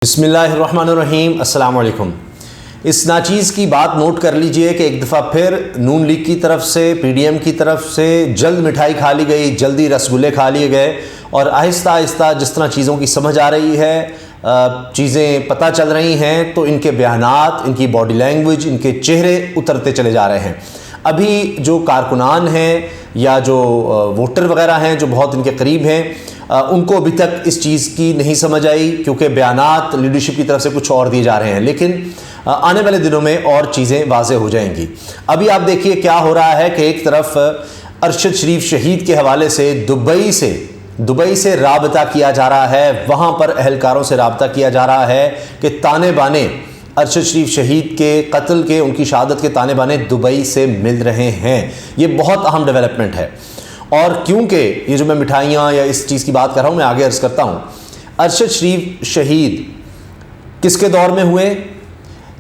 बिस्मिल्लाहिर्रहमानिर्रहीम, अस्सलाम वालेकुम। इस नाचीज़ की बात नोट कर लीजिए कि एक दफ़ा फिर नून लीग की तरफ से, पीडीएम की तरफ से जल्द मिठाई खा ली गई, जल्दी रसगुल्ले खा लिए गए और आहिस्ता आहिस्ता जिस तरह चीज़ों की समझ आ रही है, चीज़ें पता चल रही हैं, तो इनके बयानात, इनकी बॉडी लैंग्वेज, इनके चेहरे उतरते चले जा रहे हैं। अभी जो कारकुनान हैं या जो वोटर वगैरह हैं जो बहुत इनके करीब हैं, उनको अभी तक इस चीज़ की नहीं समझ आई, क्योंकि बयानात लीडरशिप की तरफ से कुछ और दिए जा रहे हैं। लेकिन आने वाले दिनों में और चीज़ें वाज़े हो जाएंगी। अभी आप देखिए क्या हो रहा है कि एक तरफ अरशद शरीफ शहीद के हवाले से दुबई से राबता किया जा रहा है, वहाँ पर अहलकारों से राबता किया जा रहा है कि ताने बाने अरशद शरीफ शहीद के कत्ल के, उनकी शहादत के ताने बाने दुबई से मिल रहे हैं। ये बहुत अहम डेवलपमेंट है। और क्योंकि ये जो मैं मिठाइयाँ या इस चीज़ की बात कर रहा हूँ, मैं आगे अर्ज़ करता हूँ। अरशद शरीफ शहीद किसके दौर में हुए,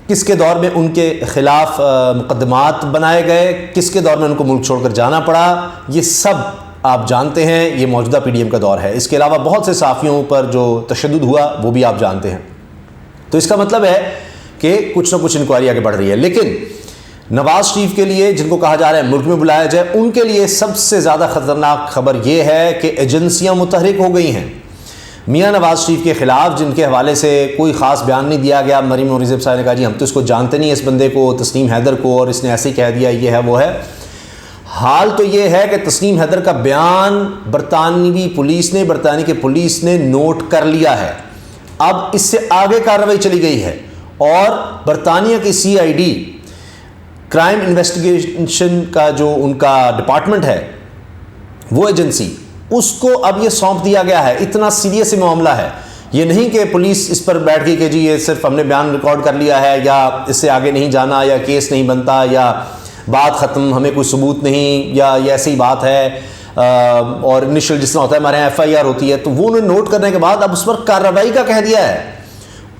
किसके दौर में उनके ख़िलाफ़ मुकदमात बनाए गए, किसके दौर में उनको मुल्क छोड़कर जाना पड़ा, ये सब आप जानते हैं। ये मौजूदा पीडीएम का दौर है। इसके अलावा बहुत से साफ़ियों पर जो तशद्दुद हुआ वो भी आप जानते हैं। तो इसका मतलब है कि कुछ ना कुछ इंक्वायरी आगे बढ़ रही है। लेकिन नवाज शरीफ के लिए, जिनको कहा जा रहा है मुल्क में बुलाया जाए, उनके लिए सबसे ज़्यादा ख़तरनाक खबर यह है कि एजेंसियां मुतहरिक हो गई हैं। मियां नवाज शरीफ के ख़िलाफ़, जिनके हवाले से कोई ख़ास बयान नहीं दिया गया, मरीम और रिजब साहब ने कहा जी हम तो इसको जानते नहीं, इस बंदे को, तस्नीम हैदर को, और इसने ऐसे ही कह दिया, ये है वो है। हाल तो ये है कि तस्नीम हैदर का बयान बरतानवी पुलिस ने नोट कर लिया है। अब इससे आगे कार्रवाई चली गई है और बरतानिया की CID, क्राइम इन्वेस्टिगेशन का जो उनका डिपार्टमेंट है, वो एजेंसी, उसको अब ये सौंप दिया गया है। इतना सीरियस मामला है। ये नहीं कि पुलिस इस पर बैठ गई कि जी ये सिर्फ हमने बयान रिकॉर्ड कर लिया है, या इससे आगे नहीं जाना, या केस नहीं बनता, या बात ख़त्म, हमें कोई सबूत नहीं, या ये ऐसी बात है। और इनिशियल जिस तरह होता है हमारे यहाँ FIR होती है, तो वो उन्होंने नोट करने के बाद अब उस पर कार्रवाई का कह दिया है।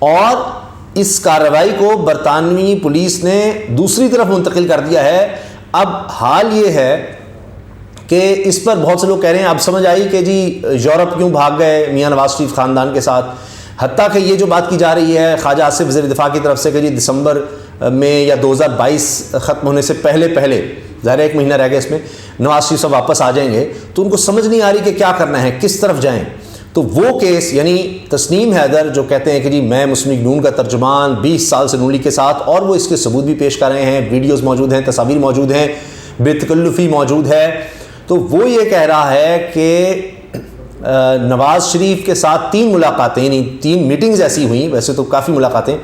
और इस कार्रवाई को बरतानवी पुलिस ने दूसरी तरफ मुंतकिल कर दिया है। अब हाल ये है कि इस पर बहुत से लोग कह रहे हैं, अब समझ आई कि जी यूरोप क्यों भाग गए मियां नवाज शरीफ ख़ानदान के साथ। हत्ता कि ये जो बात की जा रही है ख्वाजा आसिफ वज़ीर दिफा की तरफ से कि जी दिसंबर में या 2022 ख़त्म होने से पहले ज़ाहिर 1 महीना रह गया इसमें, नवाज शरीफ सब वापस आ जाएंगे। तो उनको समझ नहीं आ रही कि क्या करना है, किस तरफ जाएँ। तो वो केस, यानी तस्नीम हैदर जो कहते हैं कि जी मैं मुस्लिम लीग नून का तर्जुमान 20 साल से नून लीग के साथ, और वो इसके सबूत भी पेश कर रहे हैं, वीडियोस मौजूद हैं, तस्वीर मौजूद हैं, बेतकल्लुफ़ी मौजूद है। तो वो ये कह रहा है कि नवाज शरीफ के साथ 3 मुलाकातें, यानी 3 मीटिंग्स ऐसी हुई, वैसे तो काफ़ी मुलाकातें,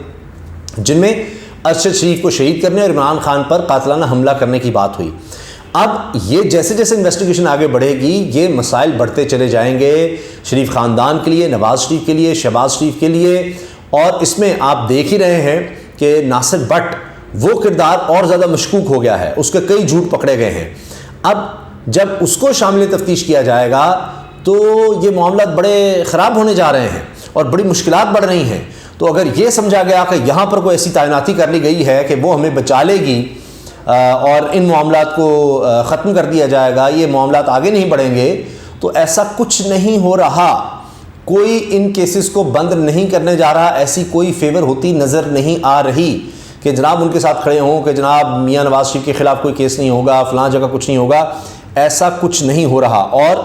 जिनमें अरशद शरीफ को शहीद करने और इमरान खान पर कातलाना हमला करने की बात हुई। अब ये जैसे जैसे इन्वेस्टिगेशन आगे बढ़ेगी, ये मसाइल बढ़ते चले जाएंगे शरीफ ख़ानदान के लिए, नवाज शरीफ के लिए, शहबाज शरीफ के लिए। और इसमें आप देख ही रहे हैं कि नासिर भट्ट, वो किरदार और ज़्यादा मशकूक हो गया है, उसके कई झूठ पकड़े गए हैं। अब जब उसको शामिल तफ्तीश किया जाएगा तो ये मामला बड़े ख़राब होने जा रहे हैं और बड़ी मुश्किलात बढ़ रही हैं। तो अगर ये समझा गया कि यहाँ पर कोई ऐसी तैनाती कर ली गई है कि वो हमें बचा लेगी और इन मामलात को ख़त्म कर दिया जाएगा, ये मामलात आगे नहीं बढ़ेंगे, तो ऐसा कुछ नहीं हो रहा। कोई इन केसेस को बंद नहीं करने जा रहा, ऐसी कोई फेवर होती नज़र नहीं आ रही कि जनाब उनके साथ खड़े हों कि जनाब मियां नवाज शरीफ के ख़िलाफ़ कोई केस नहीं होगा, फ़लाँ जगह कुछ नहीं होगा। ऐसा कुछ नहीं हो रहा। और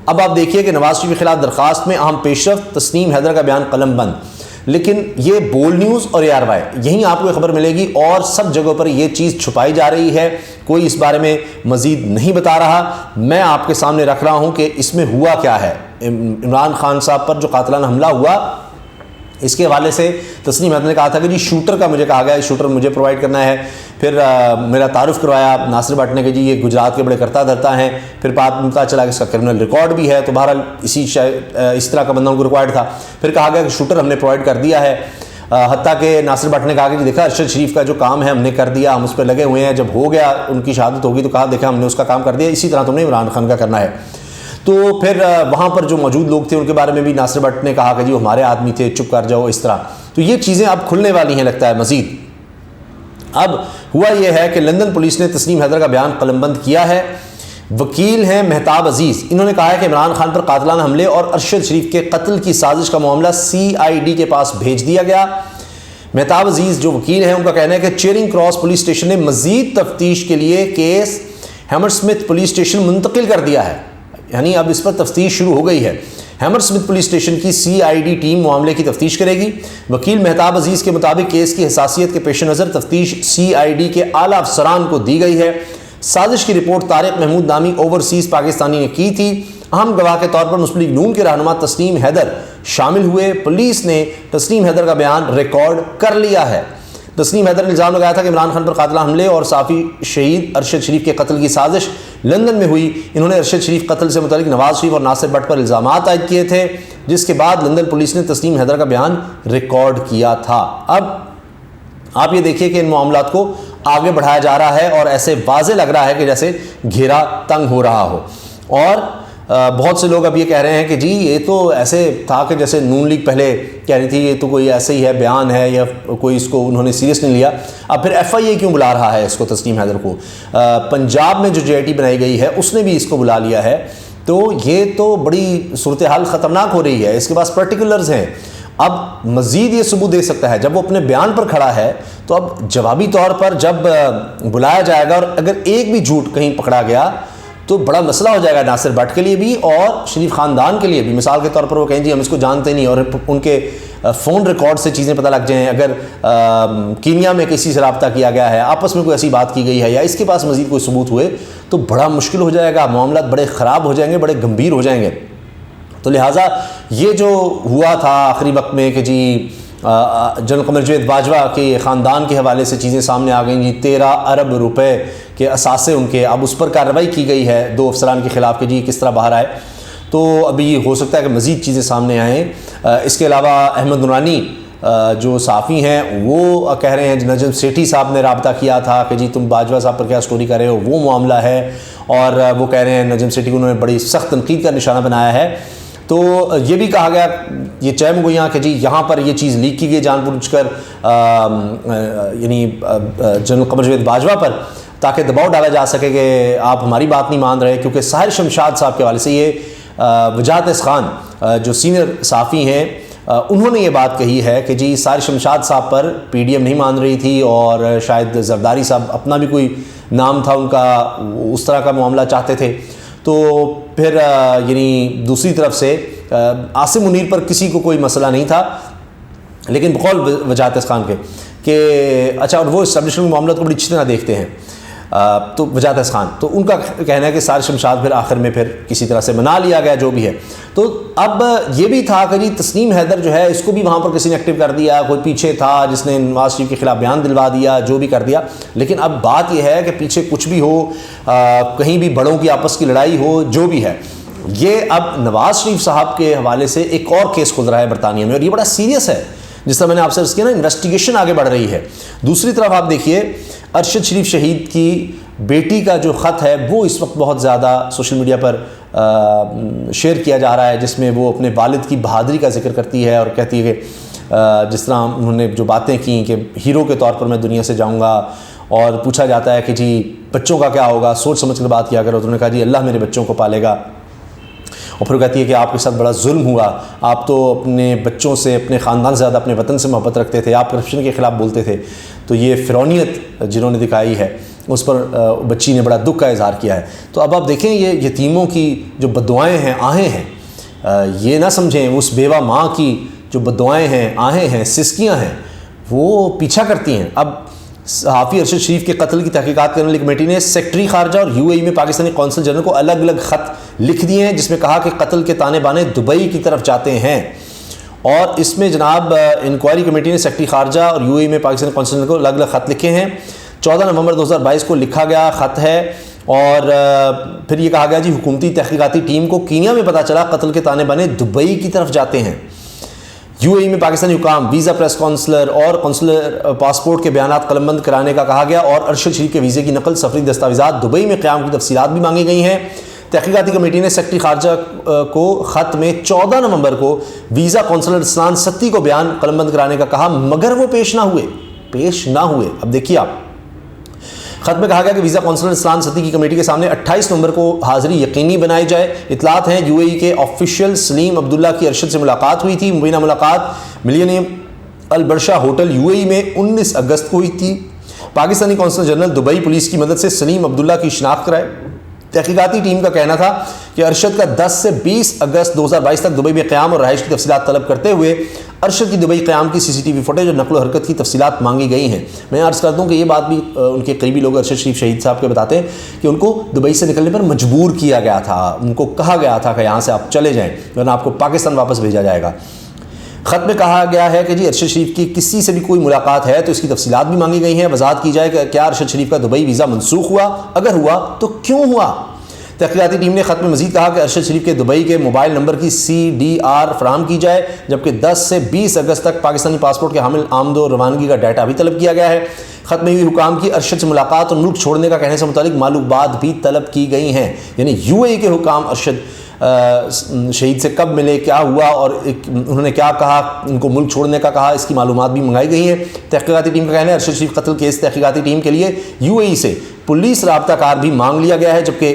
अब आप देखिए कि नवाज शरीफ के ख़िलाफ़ दरख्वास्त में अहम पेशरफ्त, तस्नीम हैदर का बयान कलम बंद। लेकिन ये बोल न्यूज़ और ARY, यहीं आपको खबर मिलेगी, और सब जगहों पर यह चीज़ छुपाई जा रही है। कोई इस बारे में मज़ीद नहीं बता रहा। मैं आपके सामने रख रहा हूँ कि इसमें हुआ क्या है। इमरान खान साहब पर जो कातलाना हमला हुआ, इसके हवाले से तस्नीम हैदर ने कहा था कि जी शूटर का मुझे कहा गया, शूटर मुझे प्रोवाइड करना है। फिर मेरा तारुफ करवाया नासिर भट्ट ने कि जी ये गुजरात के बड़े करता धरता हैं। फिर बात पता चला कि इसका क्रिमिनल रिकॉर्ड भी है। तो बहरहाल इस तरह का बंदा उनको रिक्वायर्ड था। फिर कहा गया कि शूटर हमने प्रोवाइड कर दिया है। हत्ता कि नासिर भट्ट ने कहा कि जी देखा अरशद शरीफ का जो काम है हमने कर दिया, हम उस पर लगे हुए हैं। जब हो गया, उनकी शहादत होगी, तो कहा देखा हमने उसका काम कर दिया, इसी तरह तुमने इमरान खान का करना है। तो फिर वहाँ पर जो मौजूद लोग थे उनके बारे में भी नासिर भट्ट ने कहा कि जी वो हमारे आदमी थे, चुप कर जाओ, इस तरह। तो ये चीज़ें अब खुलने वाली हैं लगता है मज़ीद। अब हुआ यह है कि लंदन पुलिस ने तस्नीम हैदर का बयान कलमबंद किया है। वकील हैं मेहताब अजीज़, इन्होंने कहा है कि इमरान खान पर कातिलाना हमले और अरशद शरीफ के कत्ल की साजिश का मामला CID के पास भेज दिया गया। मेहताब अजीज़ जो वकील हैं, उनका कहना है कि चेरिंग क्रॉस पुलिस स्टेशन ने मज़ीद तफ्तीश के लिए केस हैमरस्मिथ पुलिस स्टेशन मुंतकिल कर दिया है, यानी अब इस पर तफ्तीश शुरू हो गई है। हैमरस्मिथ पुलिस स्टेशन की CID टीम मामले की तफ्तीश करेगी। वकील मेहताब अजीज़ के मुताबिक केस की हसासियत के पेश नज़र तफ्तीश CID के आला अफसरान को दी गई है। साजिश की रिपोर्ट तारिक महमूद नामी ओवरसीज़ पाकिस्तानी ने की थी। अहम गवाह के तौर पर मुस्लिम लीग नून के रहनुमा तस्नीम हैदर शामिल हुए। पुलिस ने तस्नीम हैदर का बयान रिकॉर्ड कर लिया है। तस्नीम हैदर ने इल्ज़ाम लगाया था कि इमरान खान पर कातिलाना हमले और साफ़ी शहीद अरशद शरीफ के कत्ल की साजिश लंदन में हुई। इन्होंने अरशद शरीफ कत्ल से मुतल्लिक नवाज शरीफ और नासिर भट्ट पर इल्ज़ाम आयद किए थे, जिसके बाद लंदन पुलिस ने तस्नीम हैदर का बयान रिकॉर्ड किया था। अब आप ये देखिए कि इन मामलात को आगे बढ़ाया जा रहा है और ऐसे वाज़े लग रहा है कि जैसे घेरा तंग हो रहा हो। और बहुत से लोग अब ये कह रहे हैं कि जी ये तो ऐसे था कि जैसे नून लीग पहले कह रही थी ये तो कोई ऐसे ही है, बयान है, या कोई इसको उन्होंने सीरियस नहीं लिया। अब फिर FIA क्यों बुला रहा है इसको, तस्नीम हैदर को? पंजाब में जो JIT बनाई गई है उसने भी इसको बुला लिया है। तो ये तो बड़ी सूरत हाल ख़तरनाक हो रही है। इसके पास पर्टिकुलर्स हैं। अब मज़ीद ये सबूत दे सकता है। जब वो अपने बयान पर खड़ा है तो अब जवाबी तौर पर जब बुलाया जाएगा और अगर एक भी झूठ कहीं पकड़ा गया तो बड़ा मसला हो जाएगा नासिर भट्ट के लिए भी और शरीफ ख़ानदान के लिए भी। मिसाल के तौर पर वो कहें जी हम इसको जानते नहीं, और उनके फ़ोन रिकॉर्ड से चीज़ें पता लग जाएँ। अगर कीनिया में किसी से रब्ता किया गया है, आपस में कोई ऐसी बात की गई है, या इसके पास मज़ीद कोई सबूत हुए तो बड़ा मुश्किल हो जाएगा। मामला बड़े ख़राब हो जाएंगे, बड़े गंभीर हो जाएंगे। तो लिहाजा ये जो हुआ था आखिरी वक्त में कि जी जनरल कमर जवेद बाजवा के ख़ानदान के हवाले से चीज़ें सामने आ गई जी, 13 अरब रुपए के असासे उनके, अब उस पर कार्रवाई की गई है 2 अफसरान के ख़िलाफ़ कि जी किस तरह बाहर आए। तो अभी हो सकता है कि मज़ीद चीज़ें सामने आएँ। इसके अलावा अहमद नूरानी जो साफ़ी हैं वो कह रहे हैं नजम सेठी साहब ने रब्ता किया था कि जी तुम बाजवा साहब पर क्या स्टोरी कर रहे हो, वो मामला है। और वो कह रहे हैं नजम सेठी को उन्होंने बड़ी सख्त तनकीद का निशाना बनाया है। तो ये भी कहा गया, ये चैम गोयाँ कि जी यहाँ पर ये चीज़ लीक की गई जानबूझकर यानी जनरल कमर जवेद बाजवा पर, ताकि दबाव डाला जा सके कि आप हमारी बात नहीं मान रहे। क्योंकि साहिर शमशाद साहब के हवाले से ये वजाहत खान जो सीनियर साफ़ी हैं उन्होंने ये बात कही है कि जी साहिर शमशाद साहब पर PDM नहीं मान रही थी और शायद जरदारी साहब अपना भी कोई नाम था उनका, उस तरह का मामला चाहते थे। तो फिर यानी दूसरी तरफ से आसिम मुनीर पर किसी को कोई मसला नहीं था, लेकिन बकौल वजाहत खान के अच्छा, और वो इस्टेब्लिशमेंट मामला को बड़ी अच्छी तरह देखते हैं। तो वजाहत खान तो उनका कहना है कि साहिर शमशाद फिर आखिर में फिर किसी तरह से मना लिया गया जो भी है। तो अब ये भी था कि जी तस्नीम हैदर जो है इसको भी वहाँ पर किसी ने एक्टिव कर दिया, कोई पीछे था जिसने नवाज शरीफ के ख़िलाफ़ बयान दिलवा दिया, जो भी कर दिया। लेकिन अब बात यह है कि पीछे कुछ भी हो, कहीं भी बड़ों की आपस की लड़ाई हो, जो भी है, ये अब नवाज शरीफ साहब के हवाले से एक और केस खुल रहा है बरतानिया में, और ये बड़ा सीरियस है। जिस तरह मैंने आपसे अर्ज़ किया ना, इन्वेस्टिगेशन आगे बढ़ रही है। दूसरी तरफ आप देखिए अरशद शरीफ शहीद की बेटी का जो ख़त है वो इस वक्त बहुत ज़्यादा सोशल मीडिया पर शेयर किया जा रहा है, जिसमें वो अपने वालिद की बहादुरी का जिक्र करती है और कहती है कि जिस तरह उन्होंने जो बातें की कि हीरो के तौर पर मैं दुनिया से जाऊँगा, और पूछा जाता है कि जी बच्चों का क्या होगा, सोच समझ कर बात किया करो। तो उन्होंने कहा जी अल्लाह मेरे बच्चों को पालेगा। और फिर कहती है कि आपके साथ बड़ा जुल्म हुआ, आप तो अपने बच्चों से, अपने ख़ानदान से ज़्यादा अपने वतन से मोहब्बत रखते थे, आप करप्शन के ख़िलाफ़ बोलते थे। तो ये फ़िरौनियत जिन्होंने दिखाई है उस पर बच्ची ने बड़ा दुख का इज़हार किया है। तो अब आप देखें ये यतीमों की जो बद्दुआएँ हैं, आहें हैं, ये ना समझें उस बेवा माँ की जो बद्दुआएँ हैं, आहें हैं, सिसकियाँ हैं, वो पीछा करती हैं। अब सहाफ़ी अरशद शरीफ के कत्ल की तहकीकात करने वाली कमेटी ने सेक्रेटरी खारजा और UAE में पाकिस्तानी कौंसल जनरल को अलग अलग ख़त लिख दिए हैं, जिसमें कहा कि कत्ल के ताने बाने दुबई की तरफ जाते हैं। और इसमें जनाब इंक्वायरी कमेटी ने सेक्रेटरी खारजा और UAE में पाकिस्तानी कौंसल जनरल को अलग अलग ख़त लिखे हैं। 14 नवंबर 2022 को लिखा गया ख़त है। और फिर ये कहा गया जी हुकूमती तहकीकाती टीम को कीनिया में पता चला कत्ल के ताने बाने दुबई की तरफ जाते हैं। UAE में पाकिस्तानी हुकाम, वीज़ा, प्रेस कौंसलर और कौंसलर पासपोर्ट के बयानात कलमबंद कराने का कहा गया। और अरशद शरीफ के वीज़े की नकल, सफरी दस्तावेज़ात, दुबई में क़याम की तफसीलात भी मांगी गई हैं। तहकीकाती कमेटी ने सेक्रेटरी खारजा को ख़त में 14 नवंबर को वीज़ा कौंसलर इस्लान सत्ती को बयान कलमबंद कराने का कहा, मगर वो पेश ना हुए। अब देखिए आप, खत में कहा गया कि वीज़ा कौंसलर इस्लाम सती की कमेटी के सामने 28 नवंबर को हाज़िरी यकीनी बनाई जाए। इतलात हैं यूएई के ऑफिशियल सलीम अब्दुल्ला की अरशद से मुलाकात हुई थी। मुबीना मुलाकात मिलियनियम अल बरशा होटल यूएई में 19 अगस्त को हुई थी। Pakistani consul general Dubai police की मदद से सलीम अब्दुल्ला की शिनाख्त कराए। तहकीकाती टीम का कहना था कि अरशद का 10 से 20 अगस्त 2022 तक दुबई में क़याम और रहाइश की तफसीलात तलब करते हुए अरशद की दुबई क़याम की CCTV फुटेज और नकलो हरकत की तफसीलात मांगी गई हैं। मैं अर्ज़ करता हूँ कि ये बात भी उनके करीबी लोग अरशद शरीफ शहीद साहब के बताते हैं कि उनको दुबई से निकलने पर मजबूर किया गया था। उनको कहा गया था कि यहाँ से आप चले जाएँ वरना आपको पाकिस्तान वापस भेजा जाएगा। ख़त में कहा गया है कि जी अरशद शरीफ की किसी से भी कोई मुलाकात है तो इसकी तफसीलात भी मांगी गई हैं। वजाहत की जाए कि क्या अरशद शरीफ का दुबई वीज़ा मनसूख हुआ, अगर हुआ तो क्यों हुआ। तहकीकाती टीम ने ख़त में मज़ीद कहा कि अरशद शरीफ के दुबई के मोबाइल नंबर की CDR फराहम की जाए, जबकि 10 से 20 अगस्त तक पाकिस्तानी पासपोर्ट के हामिल आमदो रवानगी का डाटा भी तलब किया गया है। ख़त में हुई हुकाम की अरशद से मुलाकात और मुल्क छोड़ने का कहने से मुतालिक मालूमात भी तलब की गई हैं। यानी UAE के हुकाम अरशद शहीद से कब मिले, क्या हुआ और उन्होंने क्या कहा, उनको मुल्क छोड़ने का कहा, इसकी मालूमात भी मंगाई गई हैं। तहकीकाती टीम का कहना है अरशद शरीफ कत्ल केस तहकीकाती टीम के लिए UAE से पुलिस राब्ता कार भी मांग लिया गया है, जबकि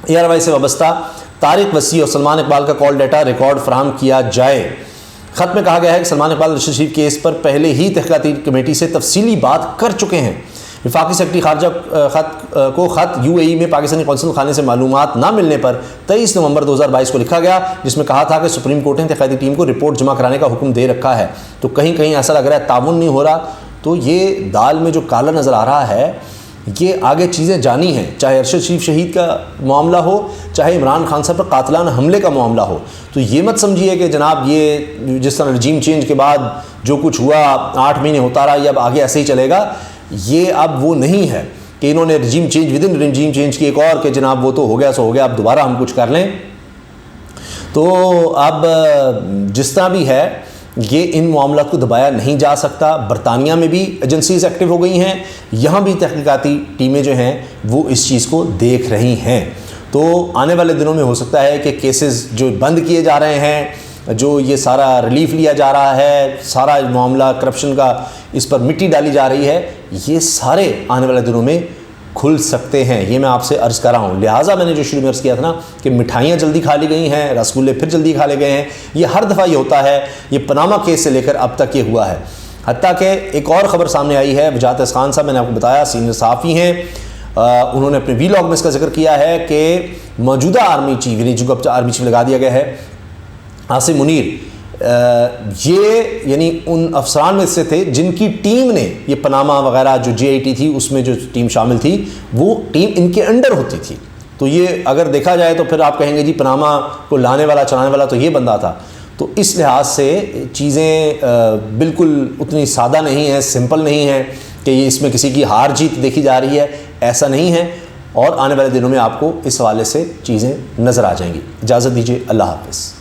एयरवाइज से वाबस्ता तारिक वसी और सलमान इकबाल का कॉल डाटा रिकॉर्ड फराहम किया जाए। ख़त में कहा गया है कि सलमान इकबाल अरशद शरीफ केस पर पहले ही तहकीकाती कमेटी से तफसीली बात कर चुके हैं। वफाकी सेक्रेटरी खारजा ख़त UAE में पाकिस्तानी कौंसल खाने से मालूमात ना मिलने पर 23 नवंबर 2022 को लिखा गया, जिसमें कहा था कि सुप्रीम कोर्ट ने तहकीकाती टीम को रिपोर्ट जमा कराने का हुक्म दे रखा है। तो कहीं कहीं ऐसा लग रहा है ताउन नहीं हो रहा। तो ये दाल में जो काला नज़र आ रहा है ये आगे चीज़ें जानी हैं, चाहे अरशद शरीफ शहीद का मामला हो, चाहे इमरान खान साहब पर कातलाना हमले का मामला हो। तो ये मत समझिए कि जनाब ये जिस तरह रजीम चेंज के बाद जो कुछ हुआ 8 महीने होता रहा ये अब आगे ऐसे ही चलेगा। ये अब वो नहीं है कि इन्होंने रजीम चेंज विद इन रजीम चेंज की एक और कि जनाब वो तो हो गया सो हो गया, अब दोबारा हम कुछ कर लें। तो अब जिस तरह भी है ये इन मामला को दबाया नहीं जा सकता। बरतानिया में भी एजेंसीज एक्टिव हो गई हैं, यहाँ भी तहकीकाती टीमें जो हैं वो इस चीज़ को देख रही हैं। तो आने वाले दिनों में हो सकता है कि केसेस जो बंद किए जा रहे हैं, जो ये सारा रिलीफ लिया जा रहा है, सारा मामला करप्शन का इस पर मिट्टी डाली जा रही है, ये सारे आने वाले दिनों में खुल सकते हैं। ये मैं आपसे अर्ज़ कर रहा हूँ। लिहाजा मैंने जो शुरू में अर्ज़ किया था ना कि मिठाइयाँ जल्दी खा ली गई हैं, रसगुल्ले फिर जल्दी खा ले गए हैं, ये हर दफ़ा ये होता है। ये पनामा केस से लेकर अब तक ये हुआ है। हत्ता कि एक और ख़बर सामने आई है, वजाहत खान साहब मैंने आपको बताया सीनियर सहाफ़ी हैं, उन्होंने अपने वीलॉग में इसका जिक्र किया है कि मौजूदा आर्मी चीफ यानी जो आर्मी चीफ लगा दिया गया है आसिम मुनीर, ये यानी उन अफसरान में से थे जिनकी टीम ने ये पनामा वगैरह जो JIT थी उसमें जो टीम शामिल थी वो टीम इनके अंडर होती थी। तो ये अगर देखा जाए तो फिर आप कहेंगे जी पनामा को लाने वाला चलाने वाला तो ये बंदा था। तो इस लिहाज से चीज़ें बिल्कुल उतनी सादा नहीं है, सिंपल नहीं है कि ये इसमें किसी की हार जीत देखी जा रही है, ऐसा नहीं है। और आने वाले दिनों में आपको इस हवाले से चीज़ें नज़र आ जाएंगी। इजाज़त दीजिए, अल्लाह हाफ़िज़।